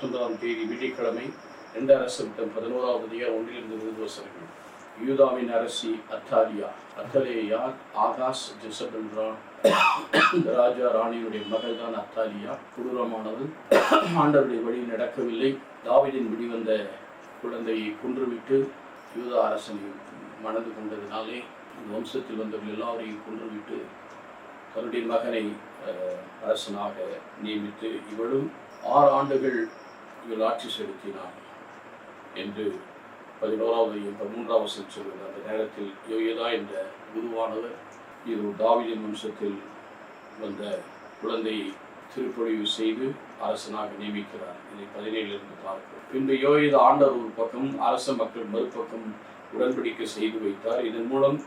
19ஆம் தேதி வெள்ளிக்கிழமை 2 அரசர்த்தம் 11வது அதிகாரம் 1-20 வசனங்கள். யூதாவின் அரசி அத்தாலியா. அத்தலேயா ஆகாஸ் ஜெசபெல் ராஜா ராணியுடைய மகள் தான் அத்தாலியா. கொடூரமானவள். ஆண்டவருடைய வழி நடக்கவில்லை. தாவீதின் வெளிவந்த குழந்தையை கொன்றுவிட்டு யூதா அரசனை மணந்து கொண்டதினாலே அந்த வம்சத்தில் வந்தவர்கள் எல்லாரையும் கொன்றுவிட்டு தன்னுடைய மகனை அரசனாக நியமித்து இவளும் 6 ஆண்டுகள் இவள் ஆட்சி செலுத்தினார் என்று 11வது 13வது வசனம் சொல்வது. அந்த நேரத்தில் யோயதா என்ற குருவானவர் இது தாவீதின் வம்சத்தில் வந்த குழந்தையை திருப்பொழிவு செய்து அரசனாக நியமிக்கிறார். இதை 17 பார்க்கிறோம். பின்பு யோயதா ஆண்டவர் ஒரு பக்கம், அரச மக்கள் மறுபக்கம் உடன்படிக்கை செய்து வைத்தார். இதன் மூலம்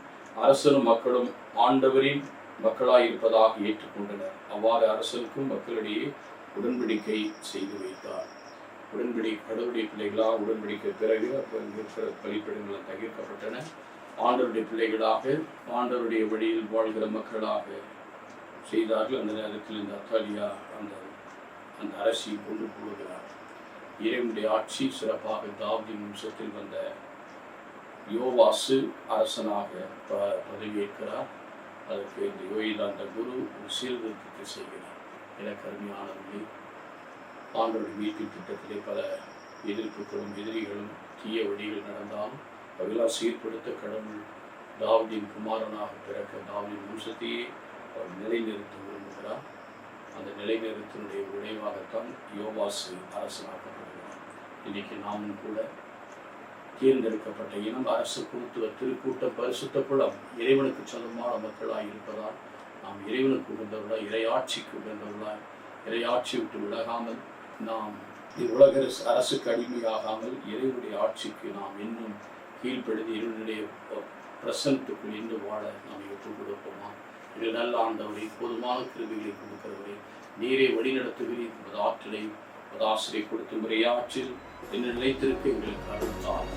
அரசனும் மக்களும் ஆண்டவரின் மக்களாயிருப்பதாக ஏற்றுக்கொண்டனர். அவ்வாறு அரசனுக்கும் மக்களிடையே உடன்படிக்கை செய்து வைத்தார். கடவுளுடைய பிள்ளைகளாக உடன்படிக்கை பிறகு இருக்கிற பலிப்பீடங்கள் தவிர்க்கப்பட்டன. ஆண்டவருடைய பிள்ளைகளாக ஆண்டவருடைய வழியில் வாழ்கிற மக்களாக செய்தார்கள். அந்த நேரத்தில் இந்த அத்தாலியா அந்த அரசியை கொண்டு போடுகிறார். இறைவனுடைய ஆட்சி சிறப்பாக தாவீதின் வம்சத்தில் வந்த யோவாசு அரசனாக பதவியேற்கிறார். அதற்கு இந்த யோயதா அந்த குரு ஒரு சீர்திருத்தத்தை செய்கிறார். எனக்கு அருமையானவர்களே, ஆண்டவருடைய மீட்பின் திட்டத்திலே பல எதிர்ப்புகளும் எதிரிகளும் தீய வழிகள் நடந்தாலும் அவையெல்லாம் சீர்படுத்த கடவுள் தாவீதின் குமாரனாக பிறக்க தாவீதின் வம்சத்தையே அவர் நிலைநிறுத்த விரும்புகிறார். அந்த நிலைநிறுத்தினுடைய விளைவாகத்தான் யோவாசு அரசனாக்கப்படுகிறார். இன்னைக்கு நாமும் கூட தேர்ந்தெடுக்கப்பட்ட இனம், அரசு குருத்துவ திருக்கூட்ட பரிசுத்த குலம் இறைவனுக்கு சொந்தமான மக்களாய் இருப்பதால் நாம் இறைவனுக்கு உகந்தவர்களாய், இறையாட்சிக்கு உகந்தவர்களாய், இறையாட்சி விட்டு விலகாமல் நாம் உலக அரசுக்கு அடிமையாகாமல் இறைவனுடைய ஆட்சிக்கு நாம் இன்னும் கீழ்ப்படுத்தி இறைவனுடைய பிரசனத்துக்குள் இன்னும் வாழ நாம் ஒப்புக் கொடுப்போமா? இது நல்ல ஆண்டவரை, போதுமான கிருபைகளை கொடுக்கிறவரை, நீரே வழிநடத்துகிறீர். ஆற்றலை ஆசிரியை கொடுத்து முறையாற்றில் என்ன நிலைத்திருக்க எங்களுக்கு அருள்தார்.